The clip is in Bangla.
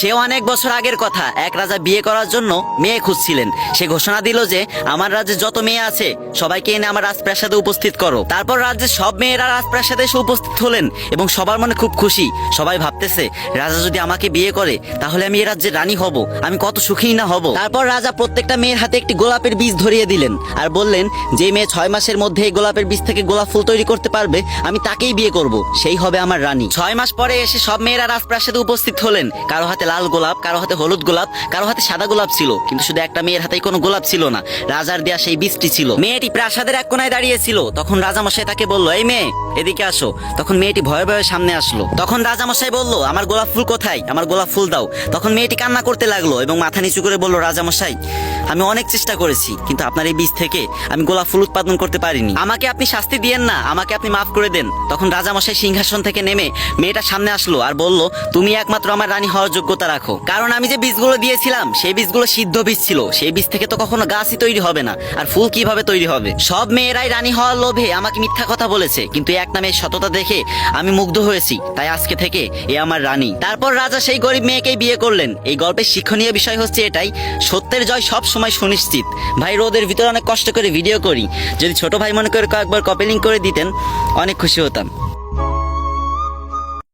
সে অনেক বছর আগের কথা, এক রাজা বিয়ে করার জন্য মেয়ে খুঁজছিলেন। সে ঘোষণা দিল যে আমার রাজ্যে যত মেয়ে আছে সবাইকে এনে আমার রাজপ্রাসাদে উপস্থিত করো। তারপর রাজ্যের সব মেয়েরা রাজপ্রাসাদে এসে উপস্থিত হলেন এবং সবার মনে খুব খুশি। সবাই ভাবতেছে রাজা যদি আমাকে বিয়ে করে তাহলে আমি এ রাজ্যের রানী হব, আমি কত সুখী না হব। তারপর রাজা প্রত্যেকটা মেয়ের হাতে একটি গোলাপের বীজ ধরিয়ে দিলেন আর বললেন যে মেয়ে 6 মাসের মধ্যে এই গোলাপের বীজ থেকে গোলাপ ফুল তৈরি করতে পারবে আমি তাকেই বিয়ে করব, সেই হবে আমার রানী। 6 মাস পরে এসে সব মেয়েরা রাজপ্রাসাদে উপস্থিত হলেন। কারো হাতে লাল গোলাপ, কারো হাতে হলুদ গোলাপ, কারো হাতে সাদা গোলাপ ছিল, কিন্তু শুধু একটা মেয়ের হাতেই কোনো গোলাপ ছিল না, রাজার দেয়া সেই বীজটি ছিল। মেয়েটি প্রাসাদের এক কোনায় দাঁড়িয়েছিল। তখন রাজামশাই তাকে বলল, এই মেয়ে এদিকে আসো। তখন মেয়েটি ভয়ে ভয়ে সামনে আসলো। তখন রাজামশাই বলল, আমার গোলাপ ফুল কোথায়, আমার গোলাপ ফুল দাও। তখন মেয়েটি কান্না করতে লাগলো এবং মাথা নিচু করে বলল, রাজামশাই আমি অনেক চেষ্টা করেছি কিন্তু আপনার এই বীজ থেকে আমি গোলাপ ফুল উৎপাদন করতে পারিনি, আমাকে আপনি শাস্তি দিয়েন না, আমাকে আপনি মাফ করে দেন। তখন রাজামশাই সিংহাসন থেকে নেমে মেয়েটার সামনে আসলো আর বলল, তুমি একমাত্র আমার রানী হওয়ার যোগ্যতা রাখো, কারণ আমি যে বীজগুলো দিয়েছিলাম সেই বীজগুলো সিদ্ধ বীজ ছিল, সেই বীজ থেকে তো কখনো গাছই তৈরি হবে না, আর ফুল কিভাবে তৈরি হবে। সব মেয়েরাই রানী হওয়ার লোভে আমাকে মিথ্যা কথা বলেছে, কিন্তু এক নামে সততা দেখে আমি মুগ্ধ হয়েছি, তাই আজকে থেকে এ আমার রানী। তারপর রাজা সেই গরিব মেয়েকেই বিয়ে করলেন। এই গল্পের শিক্ষণীয় বিষয় হচ্ছে এটাই, সত্যের জয় সব সময় সুনিশ্চিত। ভাই রোদের ভিতরে অনেক কষ্ট করে ভিডিও করি, যদি ছোট ভাই মনে করে কয়েকবার কপি লিঙ্ক করে দিতেন অনেক খুশি হতাম।